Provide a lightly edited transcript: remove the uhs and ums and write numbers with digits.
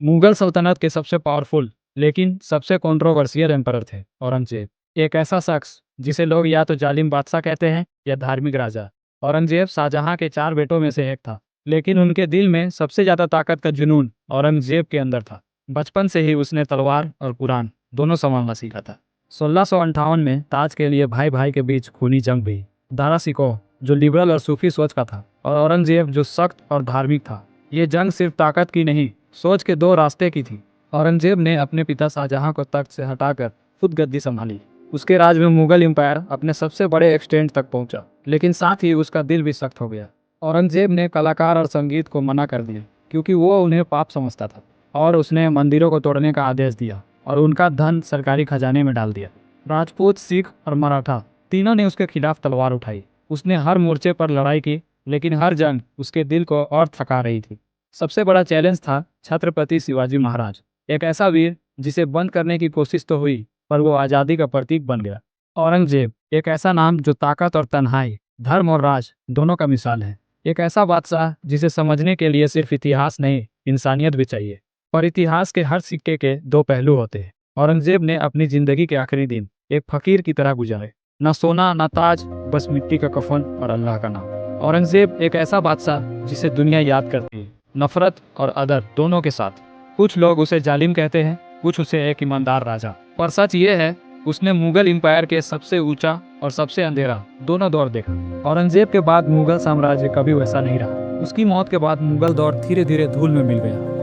मुगल सल्तनत के सबसे पावरफुल लेकिन सबसे कंट्रोवर्शियल एम्परर थे औरंगजेब। एक ऐसा शख्स जिसे लोग या तो जालिम बादशाह कहते हैं या धार्मिक राजा। औरंगजेब शाहजहां के 4 बेटों में से एक था, लेकिन उनके दिल में सबसे ज्यादा ताकत का जुनून औरंगजेब के अंदर था। बचपन से ही उसने तलवार और कुरान दोनों संभालना सीखा था। 1658 में ताज के लिए भाई भाई के बीच खूनी जंग हुई। दारा सिकोह जो लिबरल और सूफी सोच का था, और औरंगजेब जो सख्त और धार्मिक था। ये जंग सिर्फ ताकत की नहीं, सोच के दो रास्ते की थी। औरंगजेब ने अपने पिता शाहजहां को तख्त से हटाकर खुद गद्दी संभाली। उसके राज में मुगल एम्पायर अपने सबसे बड़े एक्सटेंट तक पहुंचा, लेकिन साथ ही उसका दिल भी सख्त हो गया। औरंगजेब ने कलाकार और संगीत को मना कर दिया क्योंकि वो उन्हें पाप समझता था, और उसने मंदिरों को तोड़ने का आदेश दिया और उनका धन सरकारी खजाने में डाल दिया। राजपूत, सिख और मराठा तीनों ने उसके खिलाफ तलवार उठाई। उसने हर मोर्चे पर लड़ाई की, लेकिन हर जंग उसके दिल को और थका रही थी। सबसे बड़ा चैलेंज था छत्रपति शिवाजी महाराज, एक ऐसा वीर जिसे बंद करने की कोशिश तो हुई, पर वो आज़ादी का प्रतीक बन गया। औरंगजेब एक ऐसा नाम जो ताकत और तन्हाई, धर्म और राज दोनों का मिसाल है। एक ऐसा बादशाह जिसे समझने के लिए सिर्फ इतिहास नहीं, इंसानियत भी चाहिए। और इतिहास के हर सिक्के के दो पहलू होते हैं। औरंगजेब ने अपनी जिंदगी के आखिरी दिन एक फकीर की तरह गुजारे। न सोना न ताज, बस मिट्टी का कफन और अल्लाह का नाम। औरंगजेब एक ऐसा बादशाह जिसे दुनिया याद करती है, नफरत और अदर दोनों के साथ। कुछ लोग उसे जालिम कहते हैं, कुछ उसे एक ईमानदार राजा। पर सच ये है, उसने मुगल एम्पायर के सबसे ऊंचा और सबसे अंधेरा दोनों दौर देखा। औरंगजेब के बाद मुगल साम्राज्य कभी वैसा नहीं रहा। उसकी मौत के बाद मुगल दौर धीरे धीरे धूल में मिल गया।